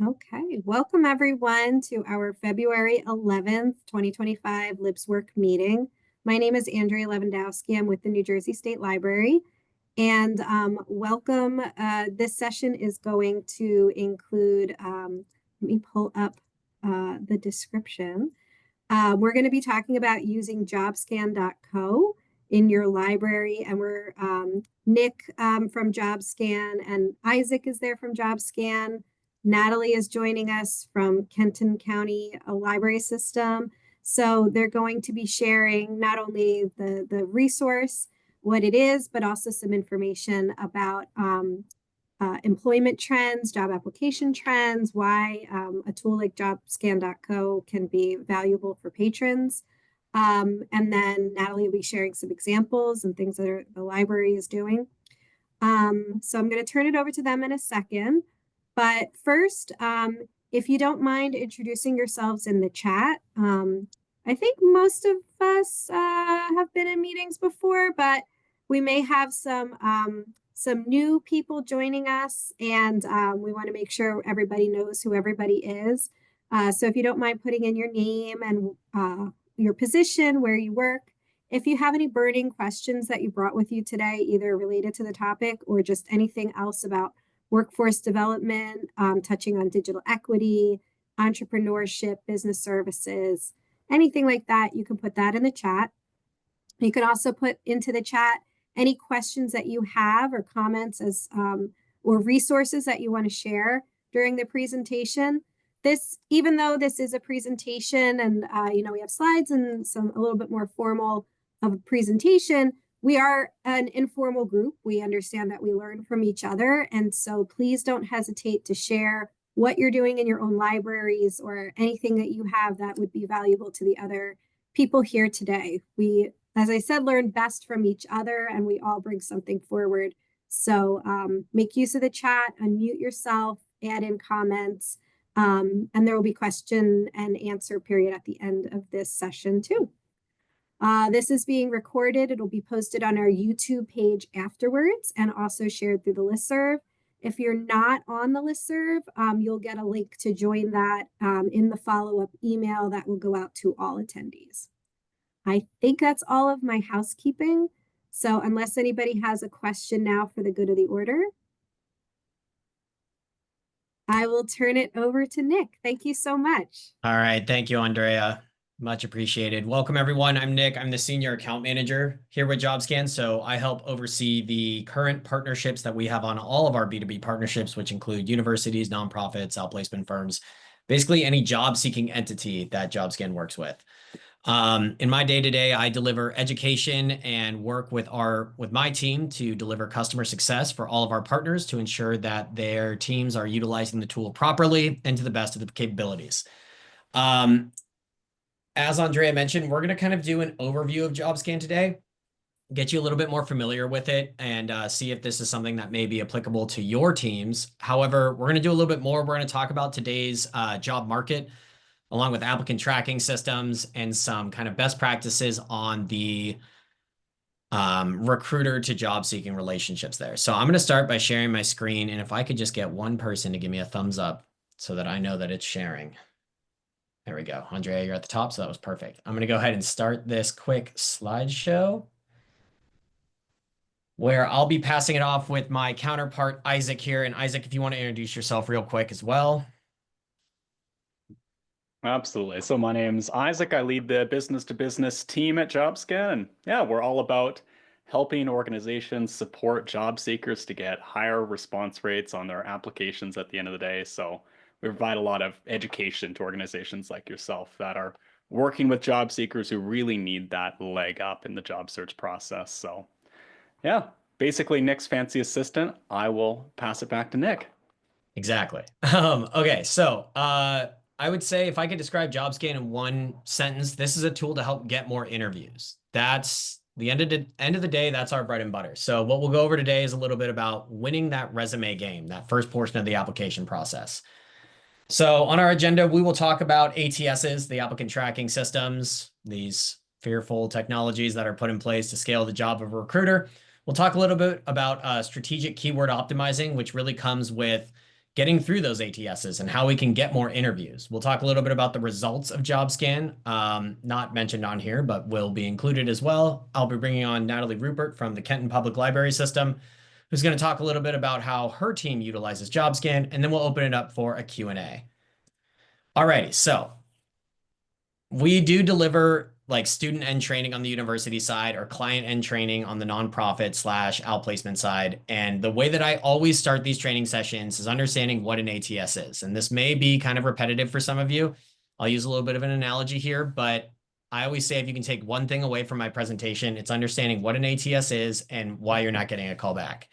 Okay, welcome everyone to our February 11th, 2025 LibsWork meeting. My name is Andrea Lewandowski. I'm with the New Jersey State Library. And welcome. This session is going to include, let me pull up the description. We're going to be talking about using jobscan.co in your library. And we're Nick from JobScan and Isaac is there from JobScan. Natalie is joining us from Kenton County Library System. So they're going to be sharing not only the resource, what it is, but also some information about employment trends, job application trends, why a tool like jobscan.co can be valuable for patrons. And then Natalie will be sharing some examples and things that the library is doing. So I'm going to turn it over to them in a second. But first, if you don't mind introducing yourselves in the chat. I think most of us have been in meetings before, but we may have some new people joining us, and we want to make sure everybody knows who everybody is. So if you don't mind putting in your name and your position, where you work. If you have any burning questions that you brought with you today, either related to the topic or just anything else about workforce development, touching on digital equity, entrepreneurship, business services, anything like that, you can put that in the chat. You can also put into the chat any questions that you have or comments as or resources that you want to share during the presentation. Even though this is a presentation and we have slides and a little bit more formal of a presentation, we are an informal group. We understand that we learn from each other. And so please don't hesitate to share what you're doing in your own libraries or anything that you have that would be valuable to the other people here today. We, as I said, learn best from each other and we all bring something forward. So make use of the chat, unmute yourself, add in comments, and there will be question and answer period at the end of this session too. This is being recorded. It'll be posted on our YouTube page afterwards and also shared through the listserv. If you're not on the listserv, you'll get a link to join that in the follow-up email that will go out to all attendees. I think that's all of my housekeeping. So unless anybody has a question now for the good of the order, I will turn it over to Nick. Thank you so much. All right. Thank you, Andrea. Much appreciated. Welcome, everyone. I'm Nick. I'm the Senior Account Manager here with JobScan. So I help oversee the current partnerships that we have on all of our B2B partnerships, which include universities, nonprofits, outplacement firms, basically any job-seeking entity that JobScan works with. In my day-to-day, I deliver education and work with my team to deliver customer success for all of our partners to ensure that their teams are utilizing the tool properly and to the best of the capabilities. As Andrea mentioned, we're going to kind of do an overview of JobScan today, get you a little bit more familiar with it, and see if this is something that may be applicable to your teams. However, we're going to do a little bit more. We're going to talk about today's job market, along with applicant tracking systems and some kind of best practices on the recruiter to job seeking relationships there. So I'm going to start by sharing my screen. And if I could just get one person to give me a thumbs up so that I know that it's sharing. There we go. Andrea, you're at the top, so that was perfect. I'm going to go ahead and start this quick slideshow where I'll be passing it off with my counterpart, Isaac, here. And Isaac, if you want to introduce yourself real quick as well. Absolutely. So my name's Isaac. I lead the business-to-business team at JobScan. And yeah, we're all about helping organizations support job seekers to get higher response rates on their applications at the end of the day. So we provide a lot of education to organizations like yourself that are working with job seekers who really need that leg up in the job search process. So yeah, basically Nick's fancy assistant. I will pass it back to Nick. Exactly. Okay, so I would say if I could describe JobScan in one sentence, this is a tool to help get more interviews. That's the end of the day, that's our bread and butter. So what we'll go over today is a little bit about winning that resume game, that first portion of the application process. So on our agenda, we will talk about ATSs, the applicant tracking systems, these fearful technologies that are put in place to scale the job of a recruiter. We'll talk a little bit about strategic keyword optimizing, which really comes with getting through those ATSs and how we can get more interviews. We'll talk a little bit about the results of JobScan, not mentioned on here, but will be included as well. I'll be bringing on Natalie Ruppert from the Kenton Public Library system, who's going to talk a little bit about how her team utilizes JobScan, and then we'll open it up for a Q&A. Alrighty, so we do deliver like student end training on the university side or client end training on the nonprofit / outplacement side. And the way that I always start these training sessions is understanding what an ATS is. And this may be kind of repetitive for some of you. I'll use a little bit of an analogy here, but I always say if you can take one thing away from my presentation, it's understanding what an ATS is and why you're not getting a call back.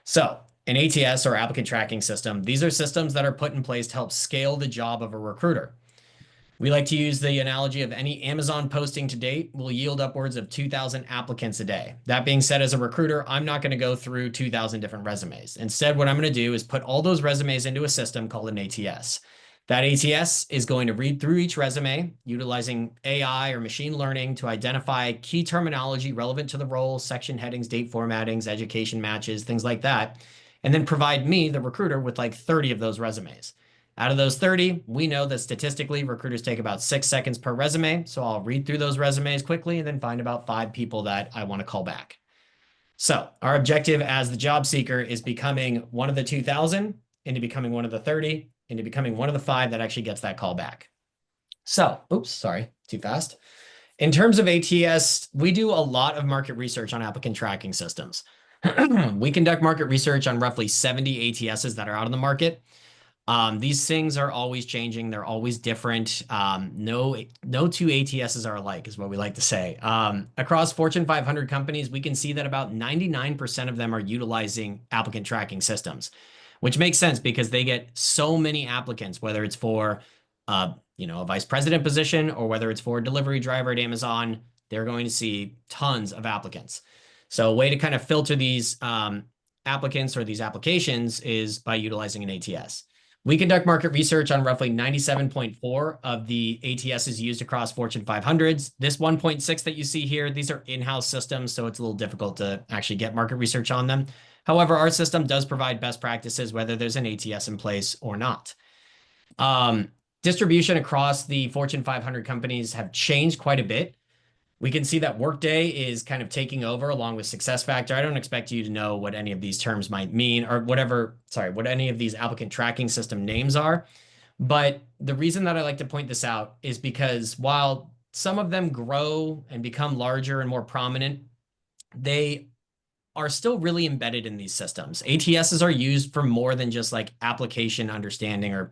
So an ATS or applicant tracking system, these are systems that are put in place to help scale the job of a recruiter. We like to use the analogy of any Amazon posting to date will yield upwards of 2,000 applicants a day. That being said, as a recruiter, I'm not going to go through 2,000 different resumes. Instead, what I'm going to do is put all those resumes into a system called an ATS. That ATS is going to read through each resume, utilizing AI or machine learning to identify key terminology relevant to the role, section headings, date formattings, education matches, things like that, and then provide me, the recruiter, with like 30 of those resumes. Out of those 30, we know that statistically recruiters take about 6 seconds per resume. So I'll read through those resumes quickly and then find about 5 people that I want to call back. So our objective as the job seeker is becoming one of the 2,000 into becoming one of the 30 into becoming one of the 5 that actually gets that call back. So, oops, sorry, too fast. In terms of ATS, we do a lot of market research on applicant tracking systems. We conduct market research on roughly 70 ATSs that are out on the market. These things are always changing. They're always different. No two ATSs are alike is what we like to say. Across Fortune 500 companies, we can see that about 99% of them are utilizing applicant tracking systems, which makes sense because they get so many applicants, whether it's for, a vice president position or whether it's for a delivery driver at Amazon, they're going to see tons of applicants. So a way to kind of filter these, applicants or these applications is by utilizing an ATS. We conduct market research on roughly 97.4 of the ATSs used across Fortune 500s. This 1.6 that you see here, these are in-house systems, so it's a little difficult to actually get market research on them. However, our system does provide best practices, whether there's an ATS in place or not. Distribution across the Fortune 500 companies have changed quite a bit. We can see that Workday is kind of taking over along with SuccessFactors. I don't expect you to know what any of these terms might mean or what any of these applicant tracking system names are. But the reason that I like to point this out is because while some of them grow and become larger and more prominent, they are still really embedded in these systems. ATSs are used for more than just like application understanding or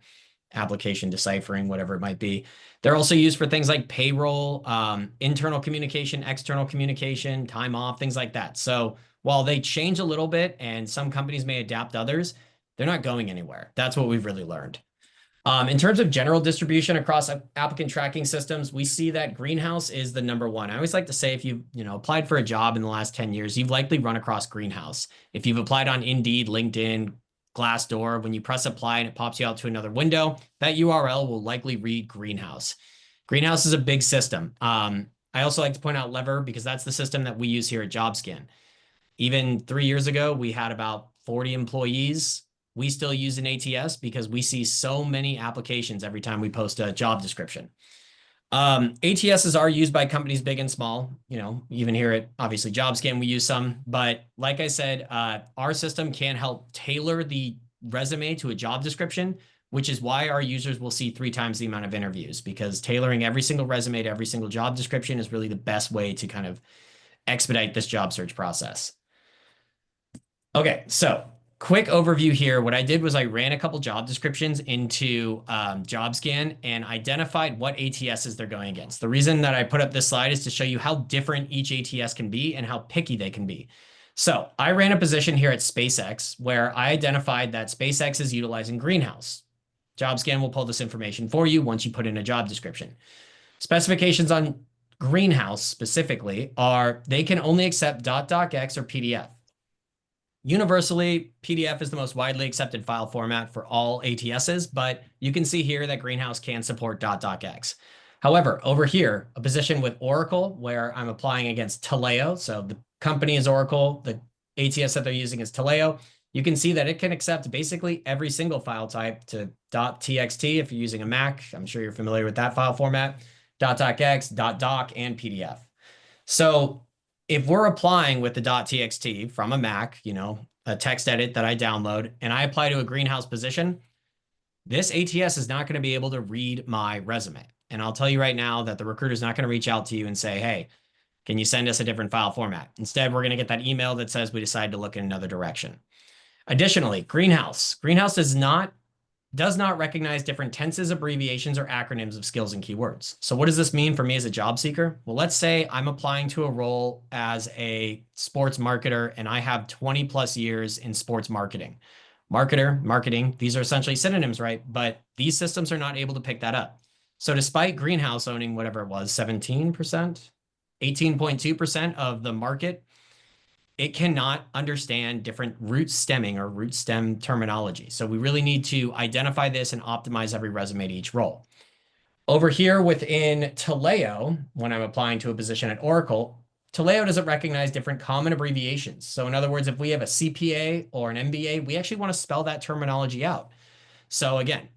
application deciphering, whatever it might be. They're also used for things like payroll, internal communication, external communication, time off, things like that. So while they change a little bit and some companies may adapt others, they're not going anywhere. That's what we've really learned. In terms of general distribution across applicant tracking systems, we see that Greenhouse is the #1. I always like to say if you've applied for a job in the last 10 years, you've likely run across Greenhouse. If you've applied on Indeed, LinkedIn, Glassdoor, when you press apply and it pops you out to another window, that URL will likely read Greenhouse. Greenhouse is a big system. I also like to point out Lever because that's the system that we use here at JobScan. Even 3 years ago, we had about 40 employees. We still use an ATS because we see so many applications every time we post a job description. ATSs are used by companies big and small. Even here at obviously JobScan, we use some. But like I said, our system can help tailor the resume to a job description, which is why our users will see 3 times the amount of interviews, because tailoring every single resume to every single job description is really the best way to kind of expedite this job search process. Okay, so quick overview here. What I did was I ran a couple job descriptions into JobScan and identified what ATSs they're going against. The reason that I put up this slide is to show you how different each ATS can be and how picky they can be. So I ran a position here at SpaceX where I identified that SpaceX is utilizing Greenhouse. JobScan will pull this information for you once you put in a job description. Specifications on Greenhouse specifically are they can only accept .docx or PDF. Universally, PDF is the most widely accepted file format for all ATSs, but you can see here that Greenhouse can support .docx. However, over here, a position with Oracle where I'm applying against Taleo. So the company is Oracle, the ATS that they're using is Taleo. you can see that it can accept basically every single file type to .txt if you're using a Mac. I'm sure you're familiar with that file format, .docx, .doc, and PDF. So if we're applying with the .txt from a Mac, a text edit that I download, and I apply to a greenhouse position, this ATS is not going to be able to read my resume. And I'll tell you right now that the recruiter is not going to reach out to you and say, hey, can you send us a different file format? Instead, we're going to get that email that says we decided to look in another direction. Additionally, Greenhouse does not recognize different tenses, abbreviations, or acronyms of skills and keywords. So what does this mean for me as a job seeker? Well, let's say I'm applying to a role as a sports marketer and I have 20 plus years in sports marketing. Marketer, marketing, these are essentially synonyms, right? But these systems are not able to pick that up. So despite Greenhouse owning whatever it was, 17%, 18.2% of the market, it cannot understand different root stemming or root stem terminology. So we really need to identify this and optimize every resume to each role. Over here within Taleo, when I'm applying to a position at Oracle, Taleo doesn't recognize different common abbreviations. So in other words, if we have a CPA or an MBA, we actually want to spell that terminology out. So again,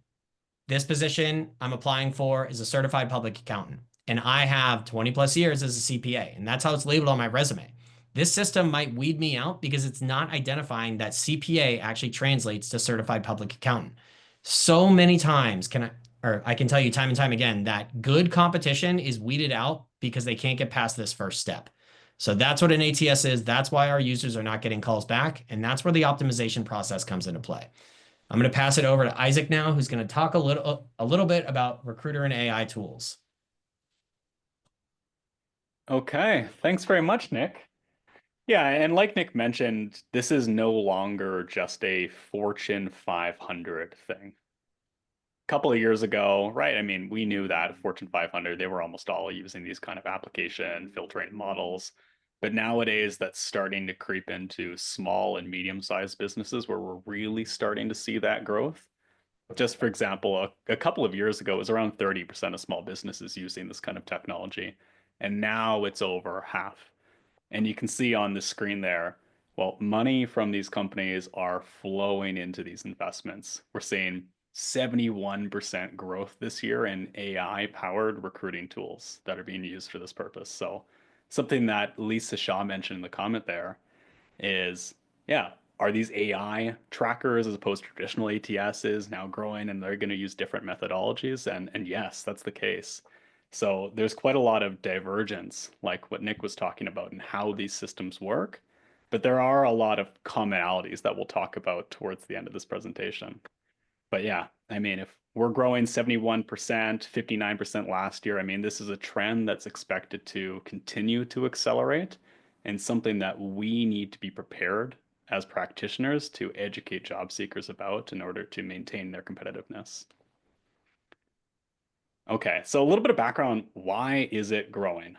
this position I'm applying for is a certified public accountant, and I have 20 plus years as a CPA, and that's how it's labeled on my resume. This system might weed me out because it's not identifying that CPA actually translates to certified public accountant. So many times I can tell you time and time again that good competition is weeded out because they can't get past this first step. So that's what an ATS is. That's why our users are not getting calls back. And that's where the optimization process comes into play. I'm going to pass it over to Isaac now, who's going to talk a little bit about recruiter and AI tools. Okay, thanks very much, Nick. Yeah, and like Nick mentioned, this is no longer just a Fortune 500 thing. A couple of years ago, right? I mean, we knew that Fortune 500, they were almost all using these kind of application filtering models. But nowadays, that's starting to creep into small and medium-sized businesses where we're really starting to see that growth. Just for example, a couple of years ago, it was around 30% of small businesses using this kind of technology. And now it's over half. And you can see on the screen there, well, money from these companies are flowing into these investments. We're seeing 71% growth this year in AI-powered recruiting tools that are being used for this purpose. So something that Lisa Shaw mentioned in the comment there is, yeah, are these AI trackers as opposed to traditional ATSs now growing and they're going to use different methodologies? And yes, that's the case. So there's quite a lot of divergence, like what Nick was talking about, in how these systems work. But there are a lot of commonalities that we'll talk about towards the end of this presentation. But yeah, I mean, if we're growing 71%, 59% last year, I mean, this is a trend that's expected to continue to accelerate and something that we need to be prepared as practitioners to educate job seekers about in order to maintain their competitiveness. Okay, so a little bit of background, why is it growing?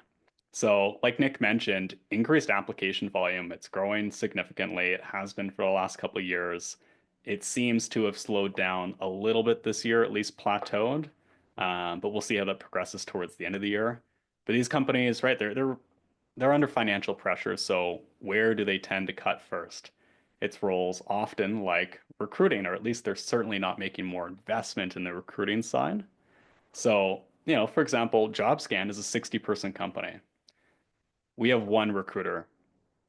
So like Nick mentioned, increased application volume, it's growing significantly. It has been for the last couple of years. It seems to have slowed down a little bit this year, at least plateaued, but we'll see how that progresses towards the end of the year. But these companies, right, they're under financial pressure, so where do they tend to cut first? It's roles often like recruiting, or at least they're certainly not making more investment in the recruiting side. So, for example, JobScan is a 60-person company. We have one recruiter.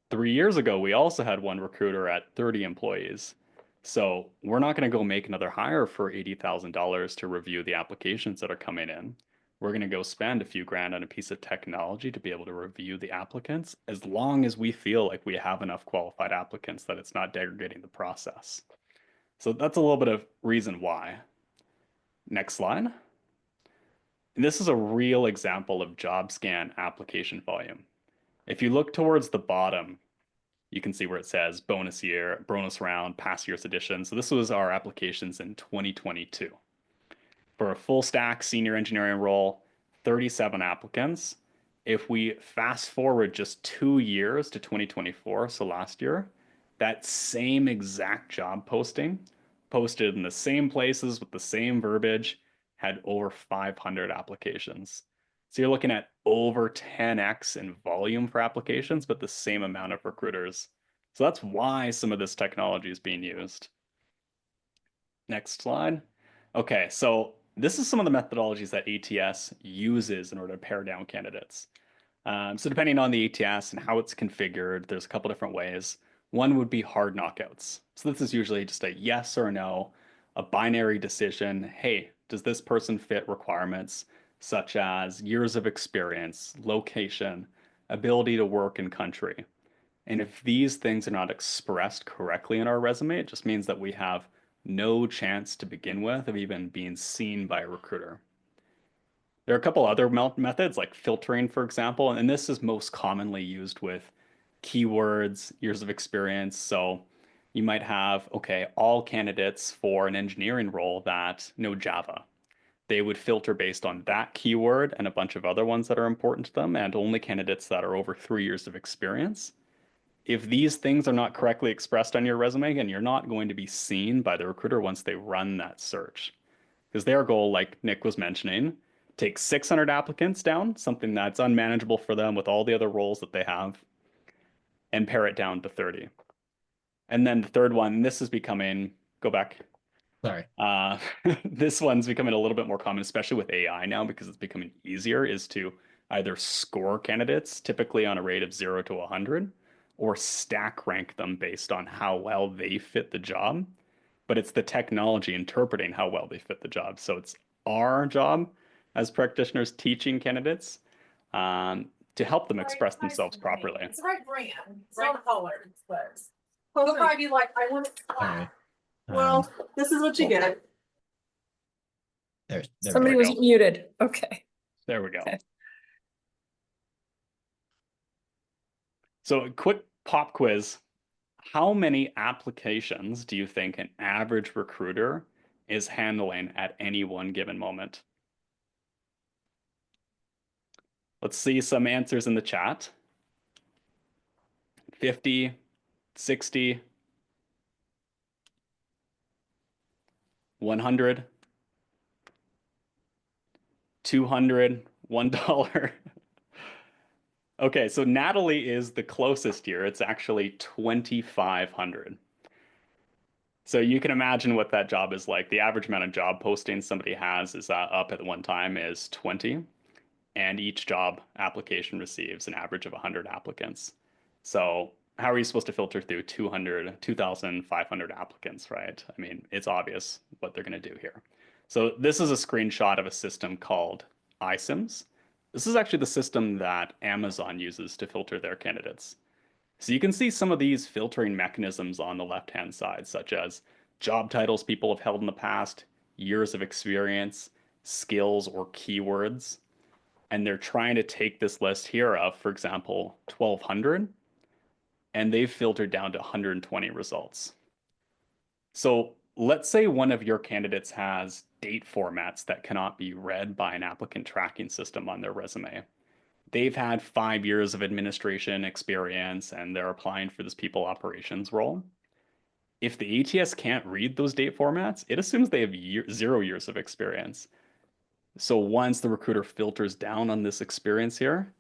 3 years ago, we also had one recruiter at 30 employees. So we're not going to go make another hire for $80,000 to review the applications that are coming in. We're going to go spend a few grand on a piece of technology to be able to review the applicants as long as we feel like we have enough qualified applicants that it's not degrading the process. So that's a little bit of reason why. Next slide. And this is a real example of JobScan application volume. If you look towards the bottom, you can see where it says bonus year, bonus round, past year's edition. So this was our applications in 2022. For a full stack senior engineering role, 37 applicants. If we fast forward just 2 years to 2024, so last year, that same exact job posting, posted in the same places with the same verbiage, had over 500 applications. So you're looking at over 10x in volume for applications, but the same amount of recruiters. So that's why some of this technology is being used. Next slide. Okay, so this is some of the methodologies that ATS uses in order to pare down candidates. So depending on the ATS and how it's configured, there's a couple different ways. One would be hard knockouts. So this is usually just a yes or no, a binary decision. Hey, does this person fit requirements such as years of experience, location, ability to work in country? And if these things are not expressed correctly in our resume, it just means that we have no chance to begin with of even being seen by a recruiter. There are a couple other methods like filtering, for example, and this is most commonly used with keywords, years of experience. So you might have, okay, all candidates for an engineering role that know Java. They would filter based on that keyword and a bunch of other ones that are important to them, and only candidates that are over 3 years of experience. If these things are not correctly expressed on your resume, again, you're not going to be seen by the recruiter once they run that search. Because their goal, like Nick was mentioning, take 600 applicants down, something that's unmanageable for them with all the other roles that they have, and pare it down to 30. And then the third one, this is becoming, go back. Sorry. This one's becoming a little bit more common, especially with AI now, because it's becoming easier, is to either score candidates, typically on a rate of 0 to 100, or stack rank them based on how well they fit the job. But it's the technology interpreting how well they fit the job. So it's our job as practitioners teaching candidates to help them express themselves properly. It's the right brand, it's right color, but they'll probably be like, I want it Sorry. flat. Well, this is what you get. There Somebody we was go. muted. Okay. There we go. Okay. So a quick pop quiz. How many applications do you think an average recruiter is handling at any one given moment? Let's see some answers in the chat. 50, 60, 100, 200, $1. Okay, so Natalie is the closest here. It's actually 2,500. So you can imagine what that job is like. The average amount of job postings somebody has is up at one time is 20, and each job application receives an average of 100 applicants. So how are you supposed to filter through 2,500 applicants, right? I mean, it's obvious what they're going to do here. So this is a screenshot of a system called iCIMS. This is actually the system that Amazon uses to filter their candidates. So you can see some of these filtering mechanisms on the left-hand side, such as job titles people have held in the past, years of experience, skills or keywords. And they're trying to take this list here of, for example, 1,200, and they've filtered down to 120 results. So let's say one of your candidates has date formats that cannot be read by an applicant tracking system on their resume. They've had 5 years of administration experience and they're applying for this people operations role. If the ATS can't read those date formats, it assumes they have 0 years of experience. So once the recruiter filters down on this experience here,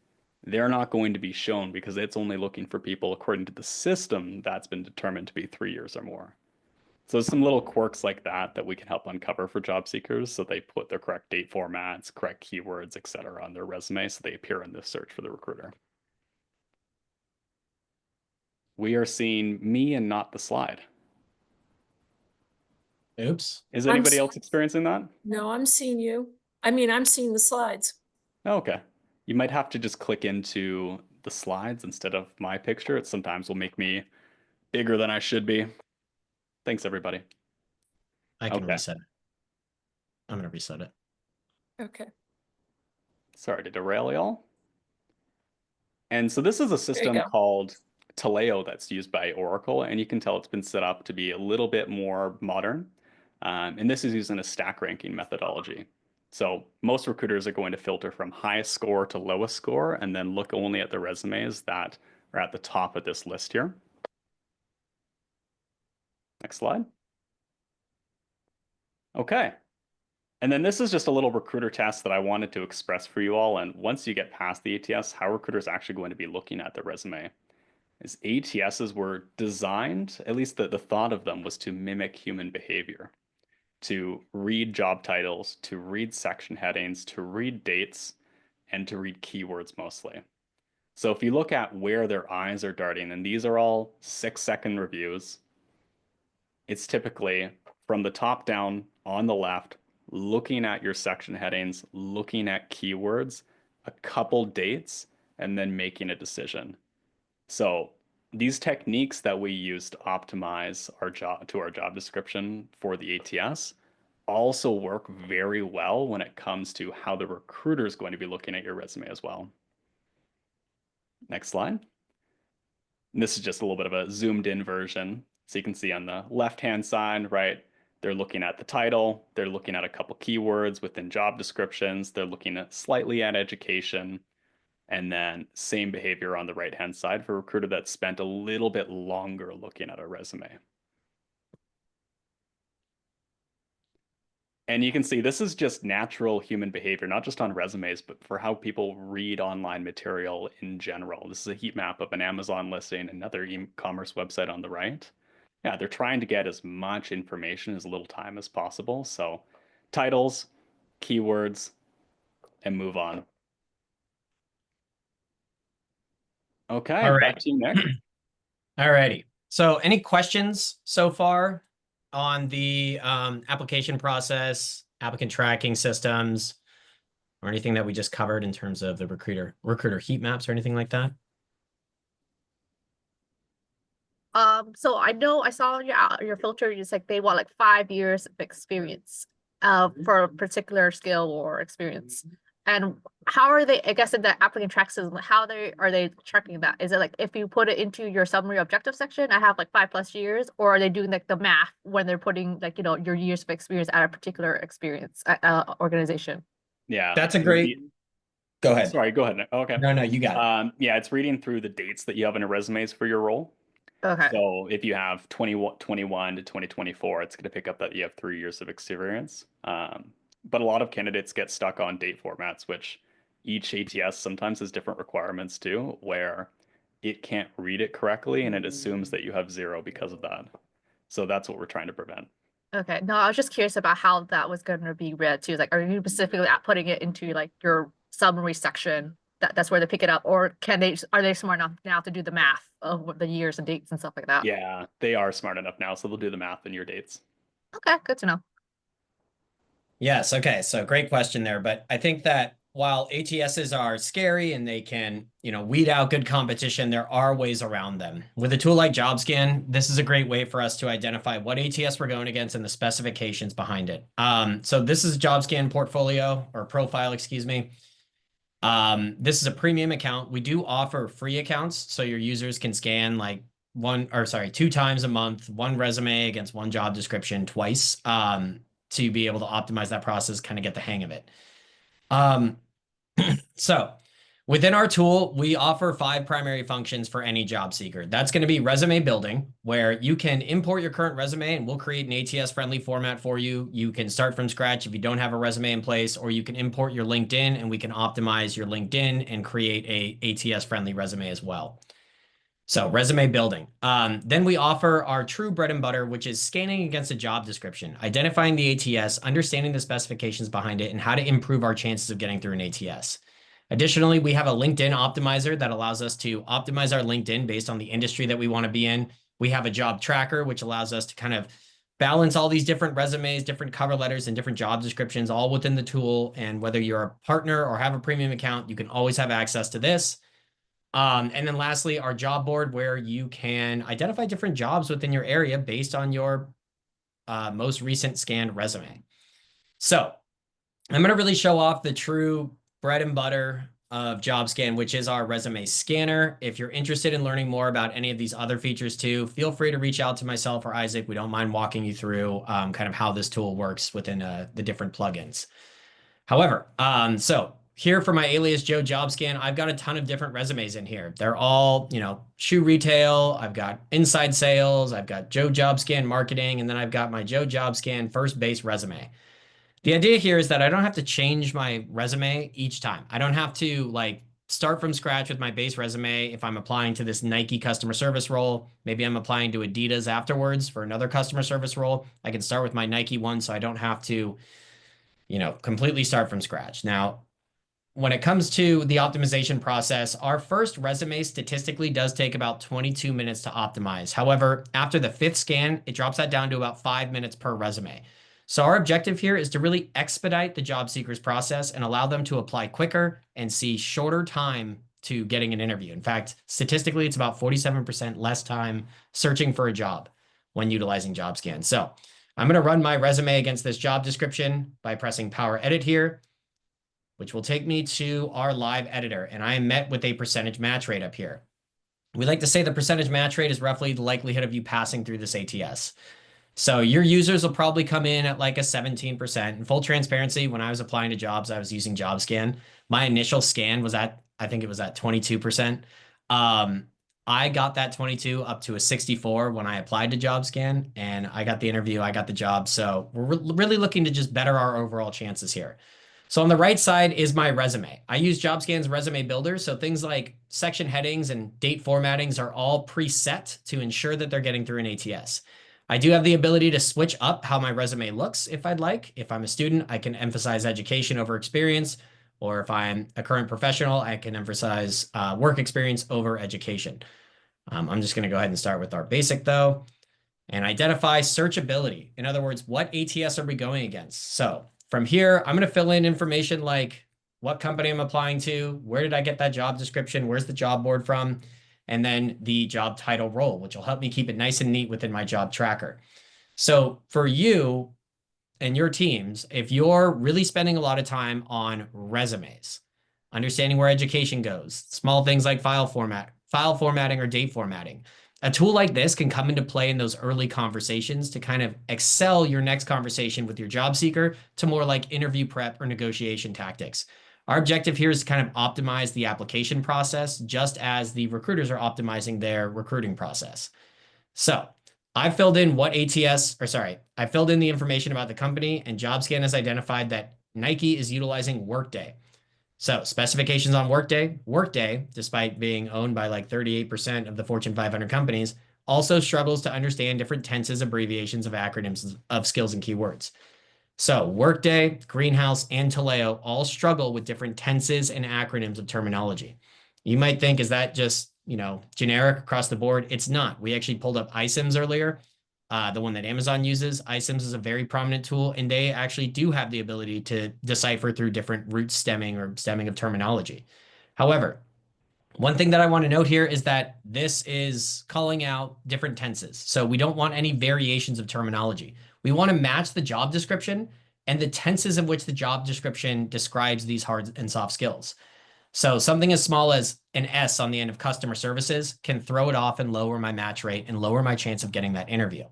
they're not going to be shown because it's only looking for people according to the system that's been determined to be 3 years or more. So some little quirks like that we can help uncover for job seekers, so they put their correct date formats, correct keywords, etc. on their resume so they appear in this search for the recruiter. We are seeing me and not the slide. Oops. Is anybody else experiencing that? No, I'm seeing you. I mean, I'm seeing the slides. Oh, okay. You might have to just click into the slides instead of my picture. It sometimes will make me bigger than I should be. Thanks, everybody. I can Okay. reset it. I'm going to reset it. Okay. Sorry to derail y'all. And so this is a system go. called Taleo that's used by Oracle, and you can tell it's been set up to be a little bit more modern. And this is using a stack ranking methodology. So most recruiters are going to filter from highest score to lowest score and then look only at the resumes that are at the top of this list here. Next slide. Okay. And then this is just a little recruiter test that I wanted to express for you all. And once you get past the ATS, how recruiters are actually going to be looking at the resume. is ATSs were designed, at least the thought of them was to mimic human behavior, to read job titles, to read section headings, to read dates, and to read keywords mostly. So if you look at where their eyes are darting, and these are all 6-second reviews, it's typically from the top down on the left, looking at your section headings, looking at keywords, a couple dates, and then making a decision. So these techniques that we use to optimize our job description for the ATS also work very well when it comes to how the recruiter is going to be looking at your resume as well. Next slide. And this is just a little bit of a zoomed in version. So you can see on the left-hand side, right, they're looking at the title, they're looking at a couple keywords within job descriptions, they're looking at slightly at education, and then same behavior on the right-hand side for a recruiter that spent a little bit longer looking at a resume. And you can see this is just natural human behavior, not just on resumes, but for how people read online material in general. This is a heat map of an Amazon listing, another e-commerce website on the right. Yeah, they're trying to get as much information as little time as possible. So titles, keywords, and move on. Okay, All back right. to you, Nick. All righty. So any questions so far on the application process, applicant tracking systems, or anything that we just covered in terms of the recruiter heat maps or anything like that? So I know I saw your filter, it's like they want like 5 years of experience for a particular skill or experience. And how are they, I guess in the applicant track system, how are they tracking that? Is it like if you put it into your summary objective section, I have like 5+ years, or are they doing like the math when they're putting like, you know, your years of experience at a particular experience organization? Yeah. That's a great. Go ahead. Sorry, go ahead, Nick. Okay. No, you got it. Yeah, it's reading through the dates that you have in your resumes for your role. Okay. So if you have 2021 to 2024, it's going to pick up that you have 3 years of experience. But a lot of candidates get stuck on date formats, which each ATS sometimes has different requirements too, where it can't read it correctly and it assumes that you have 0 because of that. So that's what we're trying to prevent. Okay. No, I was just curious about how that was going to be read too. Like, are you specifically putting it into like your summary section? That's where they pick it up, or are they smart enough now to do the math of the years and dates and stuff like that? Yeah, they are smart enough now, so they'll do the math in your dates. Okay, good to know. Yes. Okay. So great question there. But I think that while ATSs are scary and they can, weed out good competition, there are ways around them. With a tool like JobScan, this is a great way for us to identify what ATS we're going against and the specifications behind it. So this is a JobScan portfolio or profile, excuse me. This is a premium account. We do offer free accounts, so your users can scan like 2 times a month, one resume against one job description twice, to be able to optimize that process, kind of get the hang of it. So within our tool, we offer 5 primary functions for any job seeker. That's going to be resume building, where you can import your current resume and we'll create an ATS friendly format for you. You can start from scratch if you don't have a resume in place, or you can import your LinkedIn and we can optimize your LinkedIn and create a ATS friendly resume as well. So resume building. Then we offer our true bread and butter, which is scanning against a job description, identifying the ATS, understanding the specifications behind it, and how to improve our chances of getting through an ATS. Additionally, we have a LinkedIn optimizer that allows us to optimize our LinkedIn based on the industry that we want to be in. We have a job tracker, which allows us to kind of balance all these different resumes, different cover letters, and different job descriptions all within the tool. And whether you're a partner or have a premium account, you can always have access to this. And then lastly, our job board, where you can identify different jobs within your area based on your most recent scanned resume. So I'm going to really show off the true bread and butter of JobScan, which is our resume scanner. If you're interested in learning more about any of these other features too, feel free to reach out to myself or Isaac. We don't mind walking you through kind of how this tool works within the different plugins. However, so here for my alias Joe JobScan, I've got a ton of different resumes in here. They're all, shoe retail. I've got inside sales. I've got Joe JobScan marketing, and then I've got my Joe JobScan first base resume. The idea here is that I don't have to change my resume each time. I don't have to start from scratch with my base resume. If I'm applying to this Nike customer service role, maybe I'm applying to Adidas afterwards for another customer service role, I can start with my Nike one so I don't have to, completely start from scratch. Now, when it comes to the optimization process, our first resume statistically does take about 22 minutes to optimize. However, after the 5th scan, it drops that down to about 5 minutes per resume. So our objective here is to really expedite the job seekers process and allow them to apply quicker and see shorter time to getting an interview. In fact, statistically, it's about 47% less time searching for a job when utilizing JobScan. So I'm going to run my resume against this job description by pressing Power Edit here, which will take me to our live editor. And I am met with a percentage match rate up here. We like to say the percentage match rate is roughly the likelihood of you passing through this ATS. So your users will probably come in at like a 17%. In full transparency, when I was applying to jobs, I was using JobScan. My initial scan was at, I think it was at 22%. I got that 22 up to a 64 when I applied to JobScan, and I got the interview, I got the job. So we're really looking to just better our overall chances here. So on the right side is my resume. I use JobScan's resume builder. So things like section headings and date formattings are all preset to ensure that they're getting through an ATS. I do have the ability to switch up how my resume looks if I'd like. If I'm a student, I can emphasize education over experience. Or if I'm a current professional, I can emphasize work experience over education. I'm just going to go ahead and start with our basic though, and identify searchability. In other words, what ATS are we going against? So from here, I'm going to fill in information like what company I'm applying to, where did I get that job description, where's the job board from, and then the job title role, which will help me keep it nice and neat within my job tracker. So for you and your teams, if you're really spending a lot of time on resumes, understanding where education goes, small things like file formatting or date formatting, a tool like this can come into play in those early conversations to kind of excel your next conversation with your job seeker to more like interview prep or negotiation tactics. Our objective here is to kind of optimize the application process just as the recruiters are optimizing their recruiting process. So I filled in I filled in the information about the company, and JobScan has identified that Nike is utilizing Workday. So specifications on Workday, despite being owned by like 38% of the Fortune 500 companies, also struggles to understand different tenses, abbreviations of acronyms of skills and keywords. So Workday, Greenhouse, and Taleo all struggle with different tenses and acronyms of terminology. You might think, is that just, generic across the board? It's not. We actually pulled up iCIMS earlier. The one that Amazon uses. iCIMS is a very prominent tool, and they actually do have the ability to decipher through different root stemming or stemming of terminology. However, one thing that I want to note here is that this is calling out different tenses. So we don't want any variations of terminology. We want to match the job description and the tenses in which the job description describes these hard and soft skills. So something as small as an S on the end of customer services can throw it off and lower my match rate and lower my chance of getting that interview.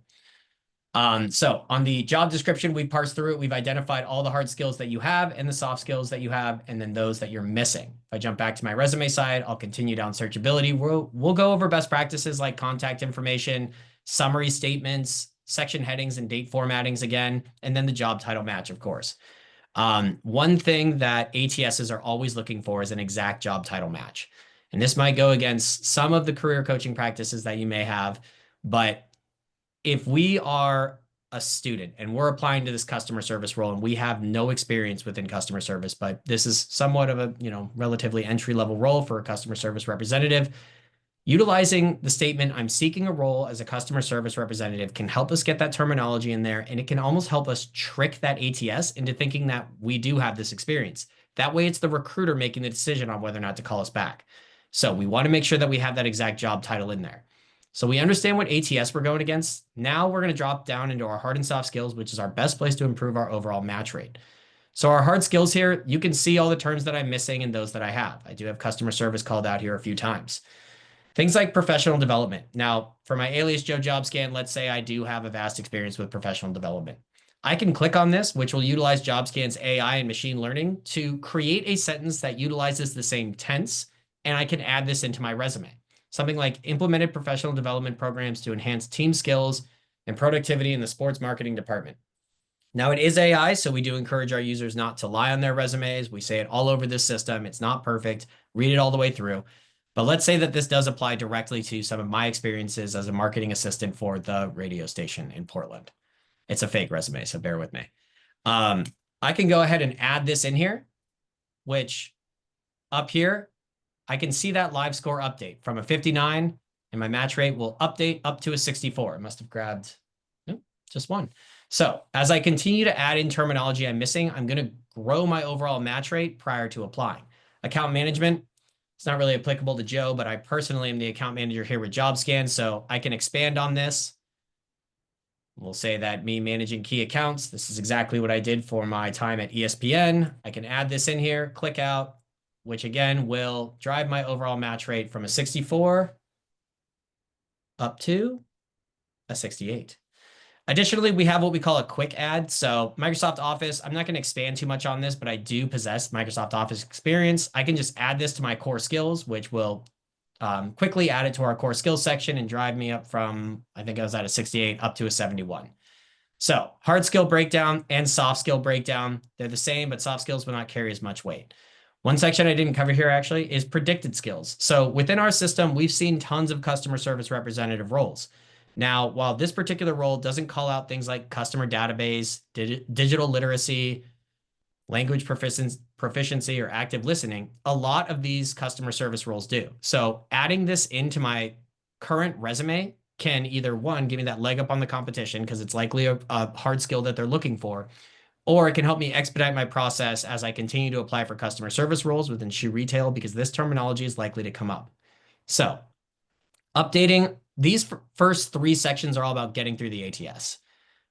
So on the job description, we parsed through it. We've identified all the hard skills that you have and the soft skills that you have, and then those that you're missing. If I jump back to my resume side, I'll continue down searchability. We'll go over best practices like contact information, summary statements, section headings, and date formattings again, and then the job title match, of course. One thing that ATSs are always looking for is an exact job title match. And this might go against some of the career coaching practices that you may have, but if we are a student and we're applying to this customer service role and we have no experience within customer service, but this is somewhat of a, relatively entry-level role for a customer service representative, utilizing the statement, I'm seeking a role as a customer service representative, can help us get that terminology in there, and it can almost help us trick that ATS into thinking that we do have this experience. That way it's the recruiter making the decision on whether or not to call us back. So we want to make sure that we have that exact job title in there. So we understand what ATS we're going against. Now we're going to drop down into our hard and soft skills, which is our best place to improve our overall match rate. So our hard skills here, you can see all the terms that I'm missing and those that I have. I do have customer service called out here a few times. Things like professional development. Now, for my alias Joe JobScan, let's say I do have a vast experience with professional development. I can click on this, which will utilize JobScan's AI and machine learning to create a sentence that utilizes the same tense, and I can add this into my resume. Something like implemented professional development programs to enhance team skills and productivity in the sports marketing department. Now it is AI, so we do encourage our users not to lie on their resumes. We say it all over this system. It's not perfect. read it all the way through. But let's say that this does apply directly to some of my experiences as a marketing assistant for the radio station in Portland. It's a fake resume, so bear with me. I can go ahead and add this in here, which up here, I can see that live score update from a 59, and my match rate will update up to a 64. I must have grabbed just one. So as I continue to add in terminology I'm missing, I'm going to grow my overall match rate prior to applying. Account management, it's not really applicable to Joe, but I personally am the account manager here with JobScan, so I can expand on this. We'll say that me managing key accounts, this is exactly what I did for my time at ESPN. I can add this in here, click out, which again will drive my overall match rate from a 64 up to a 68. Additionally, we have what we call a quick add. So Microsoft Office, I'm not going to expand too much on this, but I do possess Microsoft Office experience. I can just add this to my core skills, which will quickly add it to our core skills section and drive me up from, I think I was at a 68 up to a 71. So hard skill breakdown and soft skill breakdown, they're the same, but soft skills will not carry as much weight. One section I didn't cover here actually is predicted skills. So within our system, we've seen tons of customer service representative roles. Now, while this particular role doesn't call out things like customer database, digital literacy, language proficiency, or active listening, a lot of these customer service roles do. So adding this into my current resume can either, one, give me that leg up on the competition because it's likely a hard skill that they're looking for, or it can help me expedite my process as I continue to apply for customer service roles within shoe retail because this terminology is likely to come up. So updating these first three sections are all about getting through the ATS.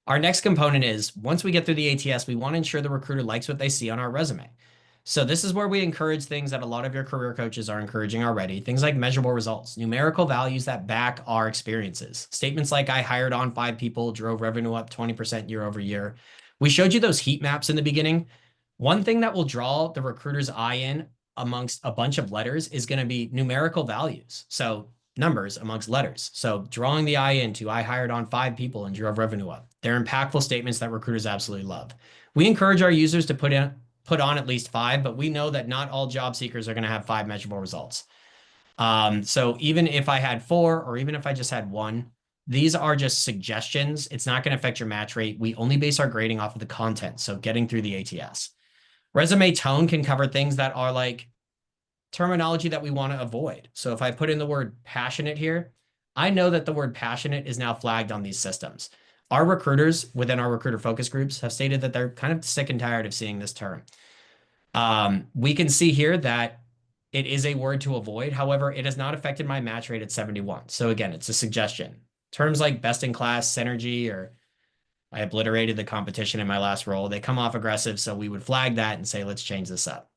Our next component is once we get through the ATS, we want to ensure the recruiter likes what they see on our resume. So this is where we encourage things that a lot of your career coaches are encouraging already. Things like measurable results, numerical values that back our experiences. Statements like I hired on 5 people, drove revenue up 20% year over year. We showed you those heat maps in the beginning. One thing that will draw the recruiter's eye in amongst a bunch of letters is going to be numerical values. So numbers amongst letters. So drawing the eye into I hired on 5 people and drove revenue up. They're impactful statements that recruiters absolutely love. We encourage our users to put on at least 5, but we know that not all job seekers are going to have 5 measurable results. So even if I had 4, or even if I just had 1, these are just suggestions. It's not going to affect your match rate. We only base our grading off of the content. So getting through the ATS. Resume tone can cover things that are like terminology that we want to avoid. So if I put in the word passionate here, I know that the word passionate is now flagged on these systems. Our recruiters within our recruiter focus groups have stated that they're kind of sick and tired of seeing this term. We can see here that it is a word to avoid. However, it has not affected my match rate at 71. So again, it's a suggestion. Terms like best in class, synergy, or I obliterated the competition in my last role, they come off aggressive. So we would flag that and say, let's change this up.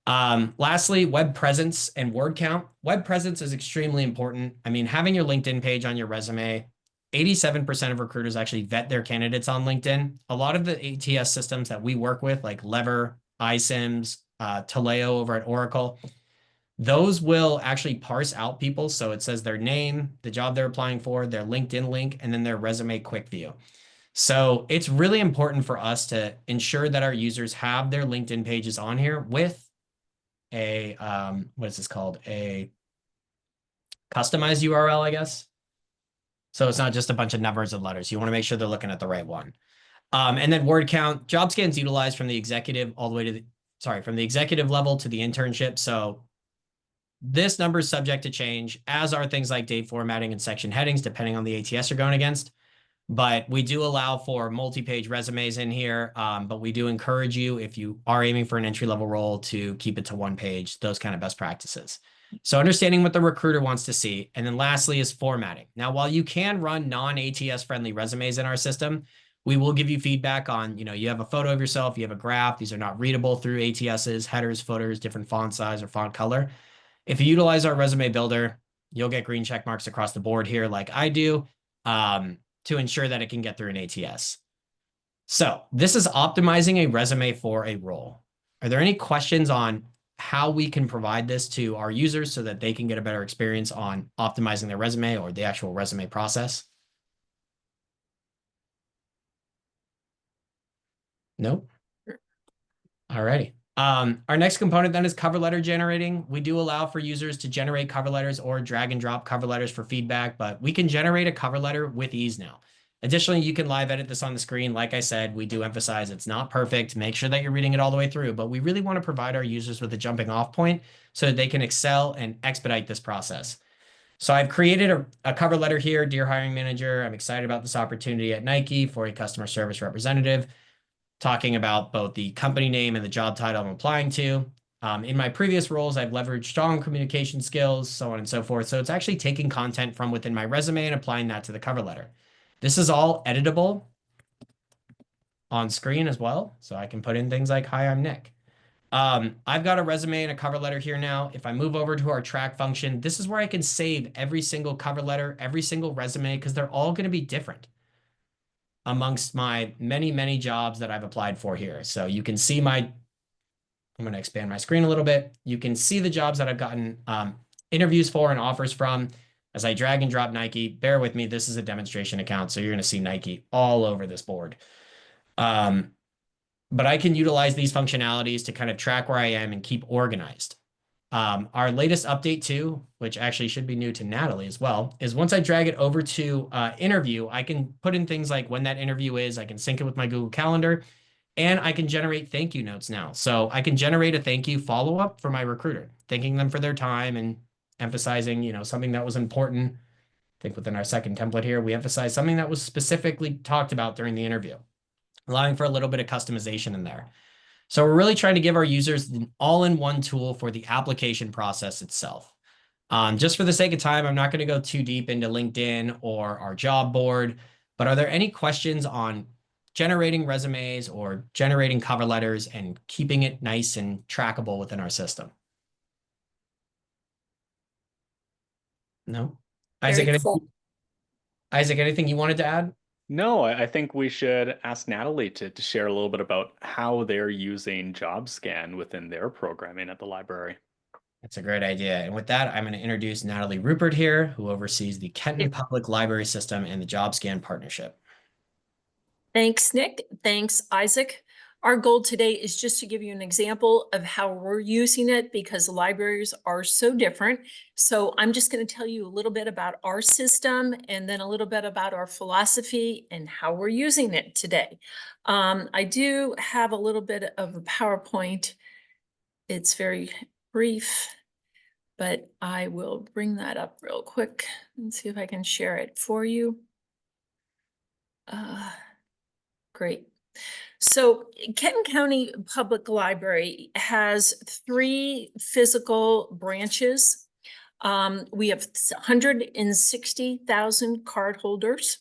Lastly, web presence and word count. Web presence is extremely important. I mean, having your LinkedIn page on your resume, 87% of recruiters actually vet their candidates on LinkedIn. A lot of the ATS systems that we work with, like Lever, iSIMS, Taleo over at Oracle, those will actually parse out people. So it says their name, the job they're applying for, their LinkedIn link, and then their resume quick view. So it's really important for us to ensure that our users have their LinkedIn pages on here with a, what is this called? A customized URL, I guess. So it's not just a bunch of numbers and letters. You want to make sure they're looking at the right one. And then word count, JobScan's utilized from the executive all the way to the, from the executive level to the internship. So this number is subject to change, as are things like date formatting and section headings, depending on the ATS you're going against. But we do allow for multi-page resumes in here. But we do encourage you, if you are aiming for an entry-level role, to keep it to 1 page, those kind of best practices. So understanding what the recruiter wants to see. And then lastly is formatting. Now, while you can run non-ATS friendly resumes in our system, we will give you feedback on, you have a photo of yourself, you have a graph. These are not readable through ATSs, headers, footers, different font size or font color. If you utilize our resume builder, you'll get green check marks across the board here like I do to ensure that it can get through an ATS. So this is optimizing a resume for a role. Are there any questions on how we can provide this to our users so that they can get a better experience on optimizing their resume or the actual resume process? Nope. All righty. Our next component then is cover letter generating. We do allow for users to generate cover letters or drag and drop cover letters for feedback, but we can generate a cover letter with ease now. Additionally, you can live edit this on the screen. Like I said, we do emphasize it's not perfect. Make sure that you're reading it all the way through, but we really want to provide our users with a jumping off point so that they can excel and expedite this process. So I've created a cover letter here. Dear hiring manager, I'm excited about this opportunity at Nike for a customer service representative, talking about both the company name and the job title I'm applying to. In my previous roles, I've leveraged strong communication skills, so on and so forth. So it's actually taking content from within my resume and applying that to the cover letter. This is all editable on screen as well. So I can put in things like, hi, I'm Nick. I've got a resume and a cover letter here now. If I move over to our track function, this is where I can save every single cover letter, every single resume, because they're all going to be different amongst my many, many jobs that I've applied for here. So you can see I'm going to expand my screen a little bit. You can see the jobs that I've gotten interviews for and offers from. As I drag and drop Nike, bear with me, this is a demonstration account, so you're going to see Nike all over this board. But I can utilize these functionalities to kind of track where I am and keep organized. Our latest update too, which actually should be new to Natalie as well, is once I drag it over to interview, I can put in things like when that interview is, I can sync it with my Google Calendar, and I can generate thank you notes now. So I can generate a thank you follow-up for my recruiter, thanking them for their time and emphasizing, something that was important. I think within our second template here, we emphasize something that was specifically talked about during the interview, allowing for a little bit of customization in there. So we're really trying to give our users an all-in-one tool for the application process itself. Just for the sake of time, I'm not going to go too deep into LinkedIn or our job board, but are there any questions on generating resumes or generating cover letters and keeping it nice and trackable within our system? No? Isaac, Very cool. anything you wanted to add? No, I think we should ask Natalie to share a little bit about how they're using JobScan within their programming at the library. That's a great idea. And with that, I'm going to introduce Natalie Ruppert here, who oversees the Kenton Public Library System and the JobScan partnership. Thanks, Nick. Thanks, Isaac. Our goal today is just to give you an example of how we're using it because libraries are so different. So I'm just going to tell you a little bit about our system and then a little bit about our philosophy and how we're using it today. I do have a little bit of a PowerPoint. It's very brief, but I will bring that up real quick and see if I can share it for you. Great. So Kenton County Public Library has 3 physical branches. We have 160,000 cardholders.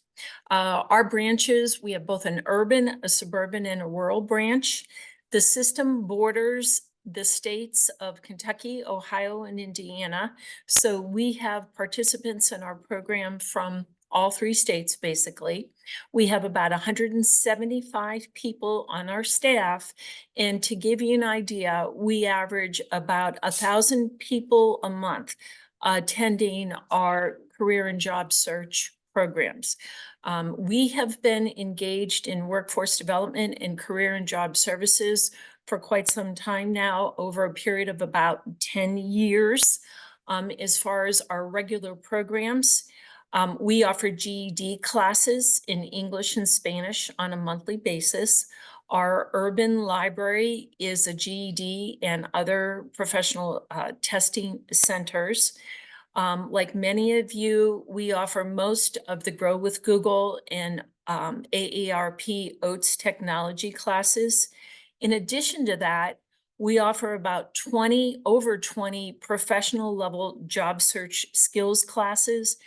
Our branches, we have both an urban, a suburban, and a rural branch. The system borders the states of Kentucky, Ohio, and Indiana. So we have participants in our program from all 3 states, basically. We have about 175 people on our staff. And to give you an idea, we average about 1,000 people a month attending our career and job search programs. We have been engaged in workforce development and career and job services for quite some time now, over a period of about 10 years. As far as our regular programs, we offer GED classes in English and Spanish on a monthly basis. Our urban library is a GED and other professional testing centers. Like many of you, we offer most of the Grow with Google and AARP OATS technology classes. In addition to that, we offer about over 20 professional level job search skills classes.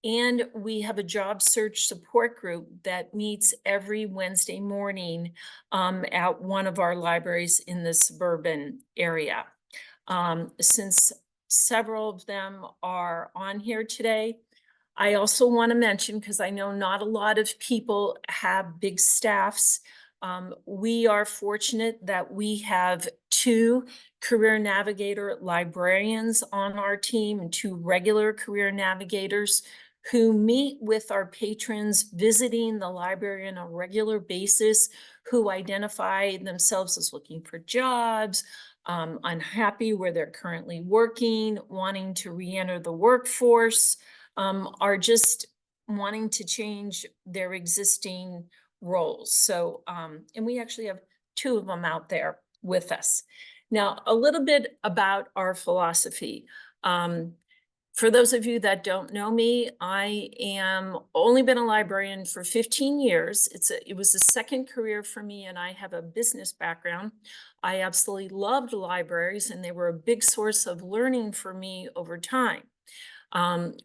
And we have a job search support group that meets every Wednesday morning at one of our libraries in the suburban area. Since several of them are on here today, I also want to mention, because I know not a lot of people have big staffs, we are fortunate that we have 2 career navigator librarians on our team and 2 regular career navigators who meet with our patrons visiting the library on a regular basis who identify themselves as looking for jobs, unhappy where they're currently working, wanting to re-enter the workforce, are just wanting to change their existing roles. So, and we actually have 2 of them out there with us. Now, a little bit about our philosophy. For those of you that don't know me, I am only been a librarian for 15 years. It was a second career for me, and I have a business background. I absolutely loved libraries, and they were a big source of learning for me over time.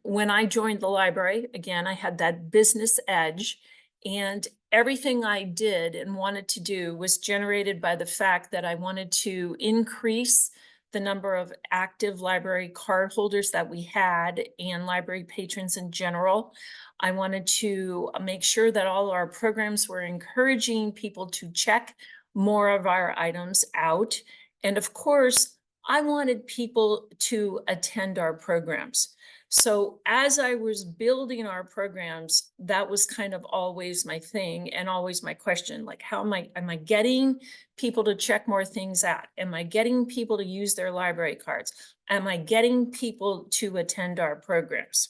When I joined the library, again, I had that business edge, and everything I did and wanted to do was generated by the fact that I wanted to increase the number of active library card holders that we had and library patrons in general. I wanted to make sure that all our programs were encouraging people to check more of our items out. And of course, I wanted people to attend our programs. So as I was building our programs, that was kind of always my thing and always my question, like, how am I getting people to check more things out? Am I getting people to use their library cards? Am I getting people to attend our programs?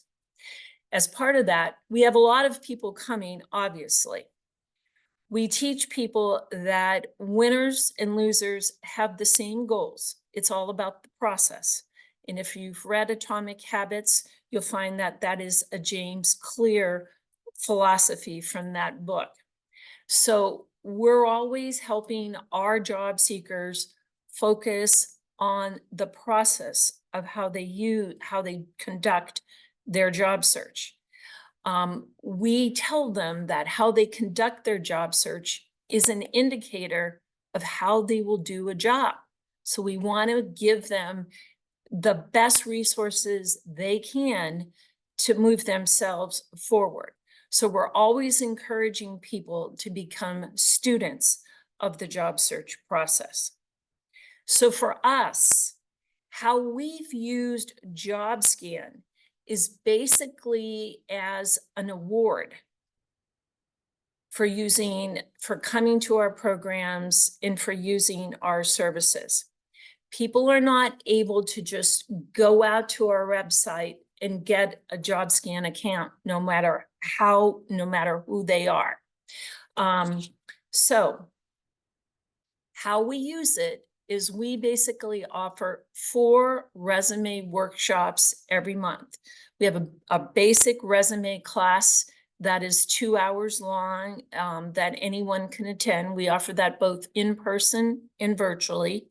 As part of that, we have a lot of people coming, obviously. We teach people that winners and losers have the same goals. It's all about the process. And if you've read Atomic Habits, you'll find that that is a James Clear philosophy from that book. So we're always helping our job seekers focus on the process of how they conduct their job search. We tell them that how they conduct their job search is an indicator of how they will do a job. So we want to give them the best resources they can to move themselves forward. So we're always encouraging people to become students of the job search process. So for us, how we've used JobScan is basically as an award for coming to our programs and for using our services. People are not able to just go out to our website and get a JobScan account, no matter who they are. So how we use it is we basically offer 4 resume workshops every month. We have a basic resume class that is 2 hours long that anyone can attend. We offer that both in person and virtually.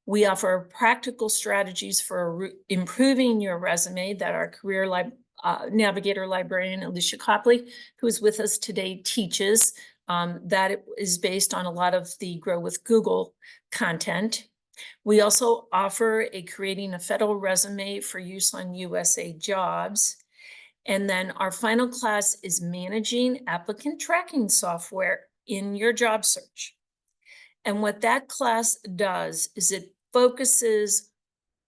We offer practical strategies for improving your resume that our career navigator librarian, Alicia Copley, who is with us today, teaches. That is based on a lot of the Grow with Google content. We also offer creating a federal resume for use on USA Jobs. And then our final class is managing applicant tracking software in your job search. And what that class does is it focuses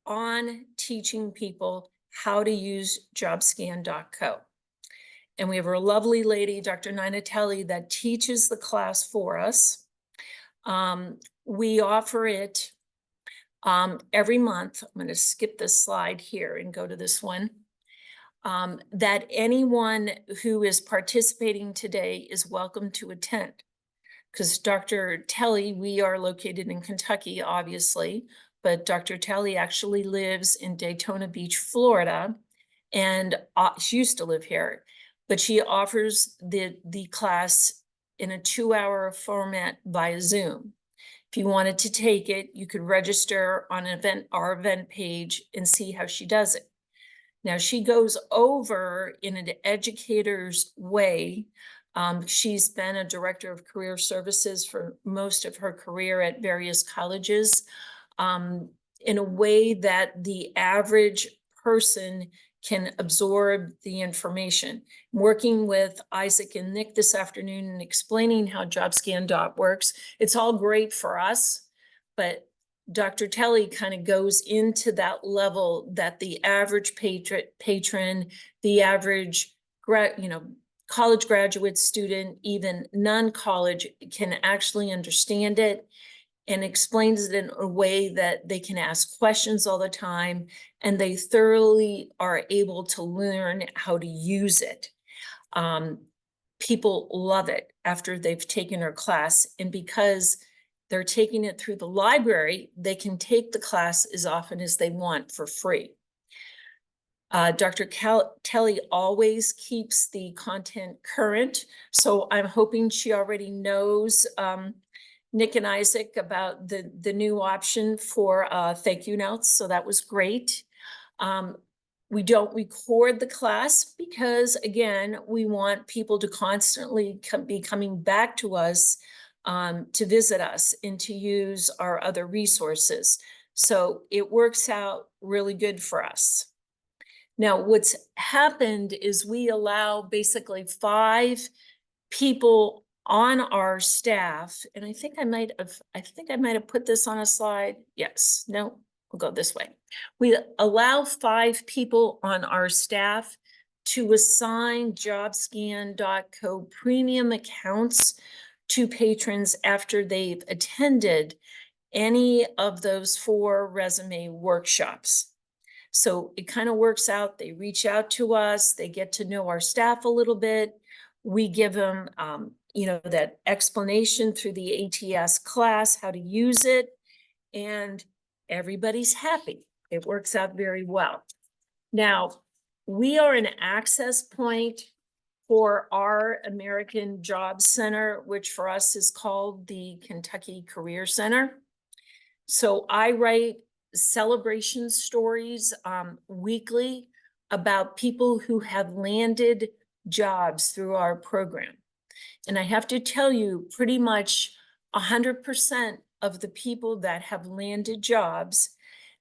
on teaching people how to use jobscan.co. And we have a lovely lady, Dr. Natalie, that teaches the class for us. We offer it every month. I'm going to skip this slide here and go to this one. That anyone who is participating today is welcome to attend. Because Dr. Telly, we are located in Kentucky, obviously, but Dr. Telly actually lives in Daytona Beach, Florida, and she used to live here, but she offers the class in a 2-hour format via Zoom. If you wanted to take it, you could register on our event page and see how she does it. Now, she goes over in an educator's way. She's been a director of career services for most of her career at various colleges, in a way that the average person can absorb the information. Working with Isaac and Nick this afternoon and explaining how JobScan works, it's all great for us, but Dr. Telly kind of goes into that level that the average patron, the average college graduate student, even non-college, can actually understand it and explains it in a way that they can ask questions all the time, and they thoroughly are able to learn how to use it. People love it after they've taken our class, and because they're taking it through the library, they can take the class as often as they want for free. Dr. Kelly always keeps the content current, so I'm hoping she already knows Nick and Isaac about the new option for thank you notes, so that was great. We don't record the class because, again, we want people to constantly be coming back to us to visit us and to use our other resources. So it works out really good for us. Now, what's happened is we allow basically 5 people on our staff, and I think I might have put this on a slide. Yes, no, we'll go this way. We allow 5 people on our staff to assign jobscan.co premium accounts to patrons after they've attended any of those 4 resume workshops. So it kind of works out. They reach out to us, they get to know our staff a little bit. We give them, that explanation through the ATS class, how to use it, and everybody's happy. It works out very well. Now, we are an access point for our American Job Center, which for us is called the Kentucky Career Center. So I write celebration stories weekly about people who have landed jobs through our program. And I have to tell you, pretty much 100% of the people that have landed jobs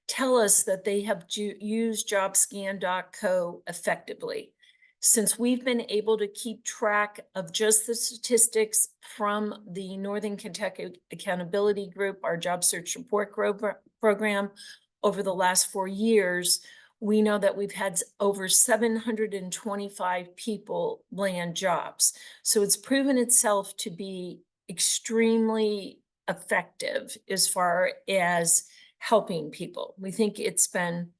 tell us that they have used jobscan.co effectively. Since we've been able to keep track of just the statistics from the Northern Kentucky Accountability Group, our job search support program, over the last 4 years, we know that we've had over 725 people land jobs. So it's proven itself to be extremely effective as far as helping people. We think it's been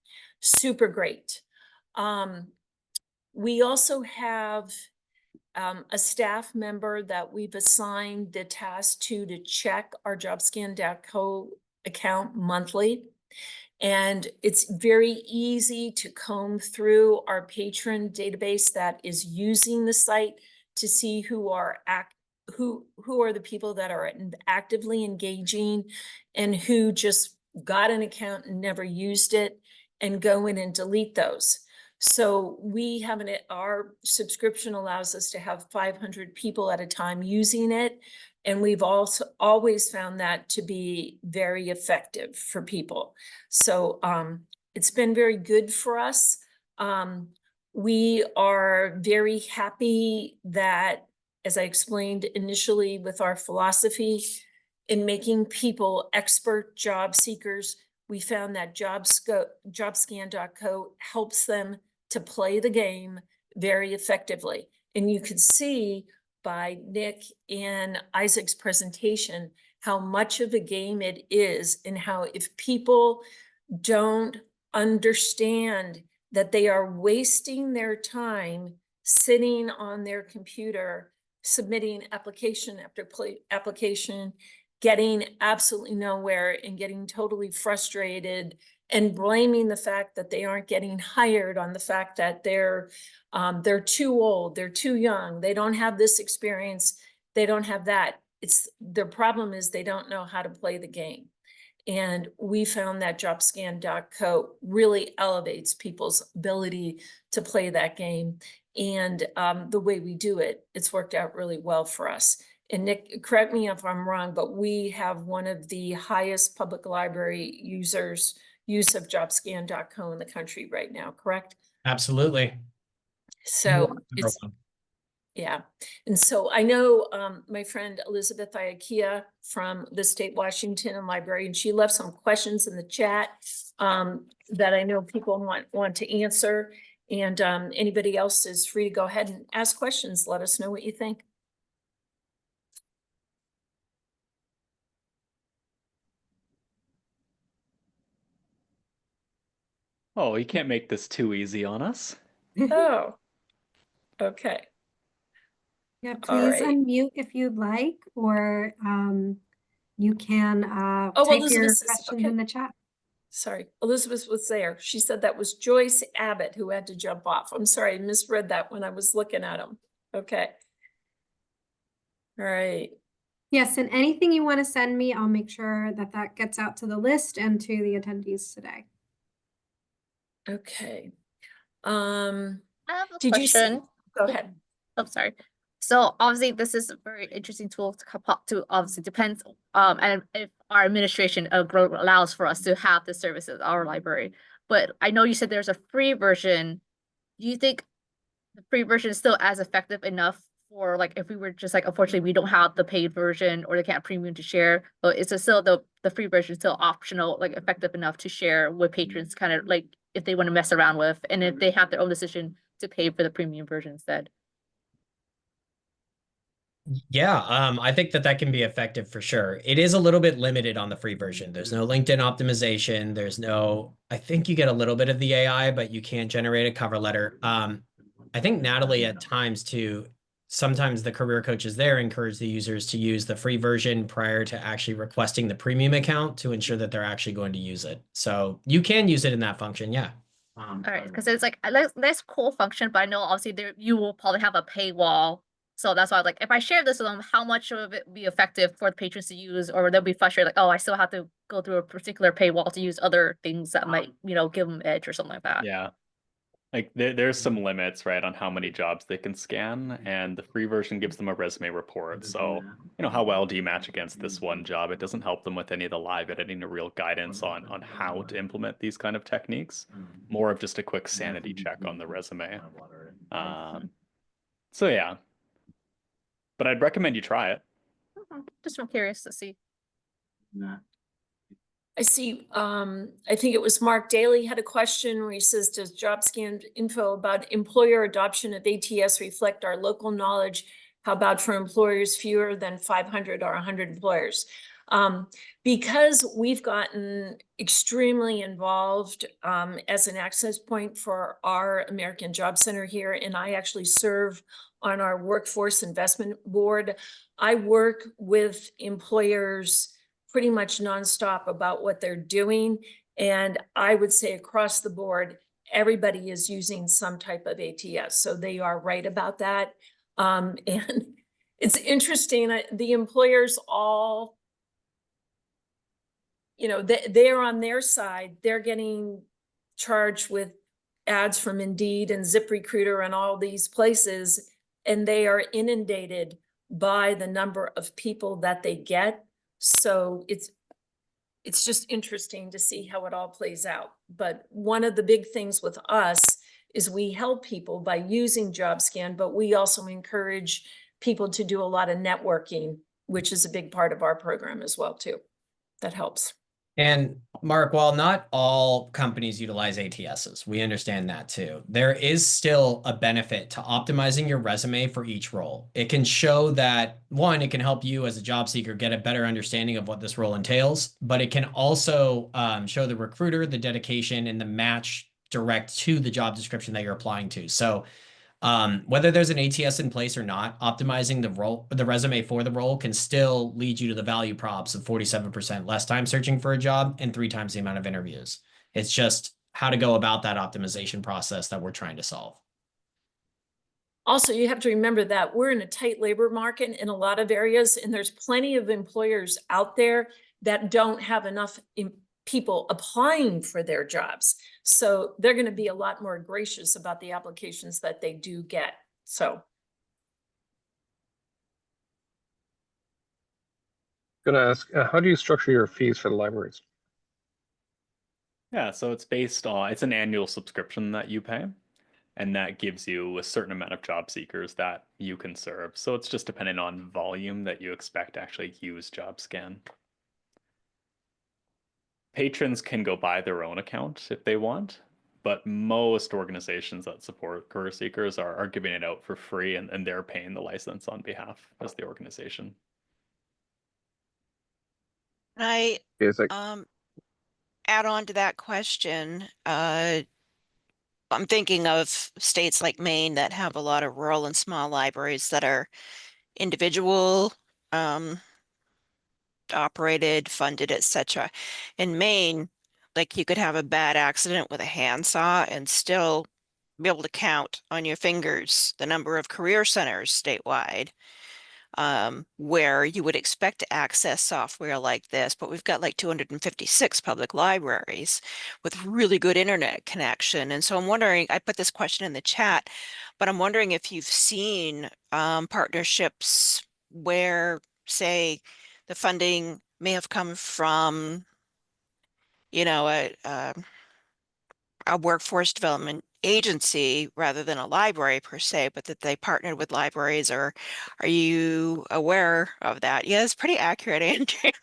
super great. We also have a staff member that we've assigned the task to check our jobscan.co account monthly. And it's very easy to comb through our patron database that is using the site to see who are the people that are actively engaging and who just got an account and never used it, and go in and delete those. So we have our subscription allows us to have 500 people at a time using it. And we've also always found that to be very effective for people. So it's been very good for us. We are very happy that, as I explained initially with our philosophy in making people expert job seekers, we found that jobscan.co helps them to play the game very effectively. And you could see by Nick and Isaac's presentation how much of a game it is, and how if people don't understand that they are wasting their time sitting on their computer, submitting application after application, getting absolutely nowhere and getting totally frustrated and blaming the fact that they aren't getting hired on the fact that they're too old, they're too young, they don't have this experience, they don't have that. Their problem is they don't know how to play the game. And we found that jobscan.co really elevates people's ability to play that game. And the way we do it, it's worked out really well for us. And Nick, correct me if I'm wrong, but we have one of the highest public library use of jobscan.co in the country right now, correct? Absolutely. So yeah. And so I know my friend Elizabeth Iakia from the State Washington Library, and she left some questions in the chat that I know people want to answer. And anybody else is free to go ahead and ask questions. Let us know what you think. Oh, you can't make this too easy on us. Oh, okay. Yeah, All please right. unmute if you'd like, or you can Oh, type your Elizabeth says, questions okay. in the chat. Sorry, Elizabeth was there. She said that was Joyce Abbott who had to jump off. I'm sorry, I misread that when I was looking at them. Okay. All right. Yes, and anything you want to send me, I'll make sure that that gets out to the list and to the attendees today. Okay. I have a Did you say? question. Go ahead. Oh, sorry. So obviously this is a very interesting tool to come up to, obviously depends and if our administration allows for us to have the services, our library. But I know you said there's a free version. Do you think the free version is still as effective enough for, like, if we were just like, unfortunately we don't have the paid version or they can't premium to share, but is it still the free version still optional, like effective enough to share with patrons, kind of like if they want to mess around with, and if they have their own decision to pay for the premium version instead? Yeah, I think that can be effective for sure. It is a little bit limited on the free version. There's no LinkedIn optimization. There's no, I think you get a little bit of the AI, but you can't generate a cover letter. I think Natalie at times too, sometimes the career coaches there encourage the users to use the free version prior to actually requesting the premium account to ensure that they're actually going to use it. So you can use it in that function. Yeah. All right, because it's like that's cool function, but I know obviously there you will probably have a paywall. So that's why I was like, if I share this with them, how much of it be effective for the patrons to use, or they'll be frustrated, like, oh, I still have to go through a particular paywall to use other things that might, give them edge or something like that. Yeah. Like there's some limits, right, on how many jobs they can scan, and the free version gives them a resume report. So, how well do you match against this one job? It doesn't help them with any of the live editing or real guidance on how to implement these kind of techniques. More of just a quick sanity check on the resume. So yeah, but I'd recommend you try it. Just I'm curious to see. I see, I think it was Mark Daly had a question where he says, does JobScan info about employer adoption of ATS reflect our local knowledge? How about for employers fewer than 500 or 100 employers? Because we've gotten extremely involved as an access point for our American Job Center here, and I actually serve on our workforce investment board. I work with employers pretty much nonstop about what they're doing. And I would say across the board, everybody is using some type of ATS. So they are right about that. And it's interesting, the employers all, they're on their side, they're getting charged with ads from Indeed and ZipRecruiter and all these places, and they are inundated by the number of people that they get. So it's just interesting to see how it all plays out. But one of the big things with us is we help people by using JobScan, but we also encourage people to do a lot of networking, which is a big part of our program as well too. That helps. And Mark, while not all companies utilize ATSs, we understand that too. There is still a benefit to optimizing your resume for each role. It can show that, one, it can help you as a job seeker get a better understanding of what this role entails, but it can also show the recruiter the dedication and the match direct to the job description that you're applying to. So whether there's an ATS in place or not, optimizing the resume for the role can still lead you to the value props of 47% less time searching for a job and 3 times the amount of interviews. It's just how to go about that optimization process that we're trying to solve. Also, you have to remember that we're in a tight labor market in a lot of areas, and there's plenty of employers out there that don't have enough people applying for their jobs. So they're going to be a lot more gracious about the applications that they do get. So. Gonna ask, how do you structure your fees for the libraries? Yeah, so it's an annual subscription that you pay, and that gives you a certain amount of job seekers that you can serve. So it's just dependent on volume that you expect to actually use JobScan. Patrons can go buy their own account if they want, but most organizations that support career seekers are giving it out for free, and they're paying the license on behalf as the organization. I Is like, add on to that question. I'm thinking of states like Maine that have a lot of rural and small libraries that are individual operated, funded, etc. In Maine, like you could have a bad accident with a handsaw and still be able to count on your fingers the number of career centers statewide, where you would expect to access software like this, but we've got like 256 public libraries with really good internet connection. And so I'm wondering, I put this question in the chat, but I'm wondering if you've seen partnerships where, say, the funding may have come from, you know, a workforce development agency rather than a library per se, but that they partnered with libraries, or are you aware of that? Yeah, it's pretty accurate, Andrea.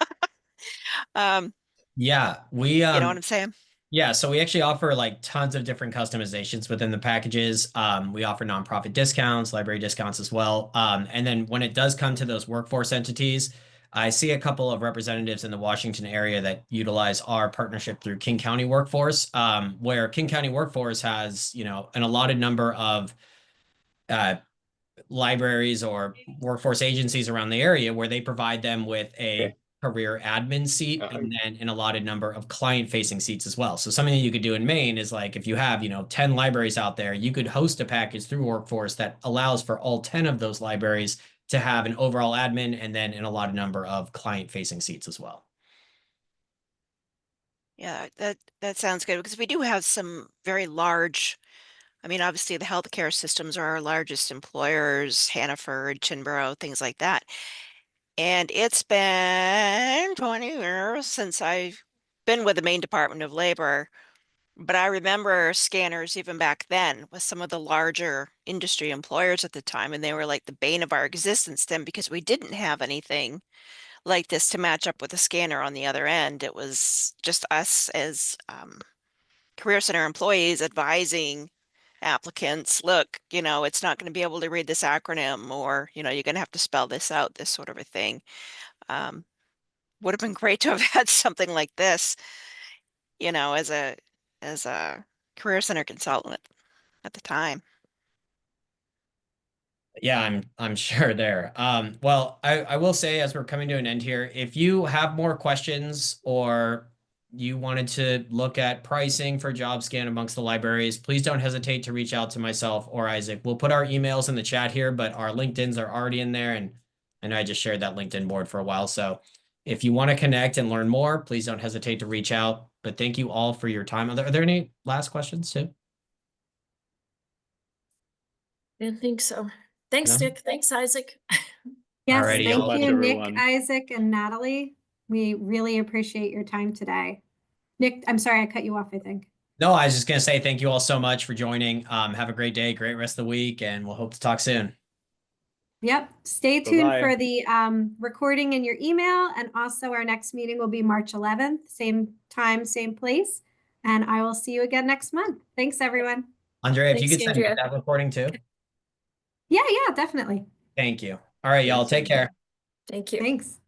Yeah, we You know what I'm saying? yeah, so we actually offer like tons of different customizations within the packages. We offer nonprofit discounts, library discounts as well. And then when it does come to those workforce entities, I see a couple of representatives in the Washington area that utilize our partnership through King County Workforce, where King County Workforce has, an allotted number of libraries or workforce agencies around the area where they provide them with a okay. career admin seat and then an allotted number of client facing seats as well. So something that you could do in Maine is like if you have, 10 libraries out there, you could host a package through Workforce that allows for all 10 of those libraries to have an overall admin and then an allotted number of client facing seats as well. Yeah, that sounds good, because we do have some very large, I mean, obviously the healthcare systems are our largest employers, Hannaford, Chinborough, things like that. And it's been 20 years since I've been with the Maine Department of Labor, but I remember scanners even back then with some of the larger industry employers at the time, and they were like the bane of our existence then because we didn't have anything like this to match up with a scanner on the other end. It was just us as Career Center employees advising applicants, look, it's not going to be able to read this acronym, or, you're going to have to spell this out, this sort of a thing. Would have been great to have had something like this, as a Career Center consultant at the time. Yeah, I'm sure there. Well, I will say as we're coming to an end here, if you have more questions or you wanted to look at pricing for JobScan amongst the libraries, please don't hesitate to reach out to myself or Isaac. We'll put our emails in the chat here, but our LinkedIn's are already in there, and I just shared that LinkedIn board for a while. So if you want to connect and learn more, please don't hesitate to reach out. But thank you all for your time. Are there any last questions too? Didn't think so. Thanks, No? Nick. Thanks, Isaac. Yes, Alrighty, thank y'all. you, Nick, Everyone. Isaac, and Natalie. We really appreciate your time today. Nick, I'm sorry I cut you off, I think. No, I was just going to say thank you all so much for joining. Have a great day, great rest of the week, and we'll hope to talk soon. Yep. Stay tuned Bye-bye. for the recording in your email. And also our next meeting will be March 11th, same time, same place. And I will see you again next month. Thanks, everyone. Andrea, if you Thanks, could send me Andrea. that recording too. Yeah, definitely. Thank you. All right, y'all, take care. Thank you. Thanks.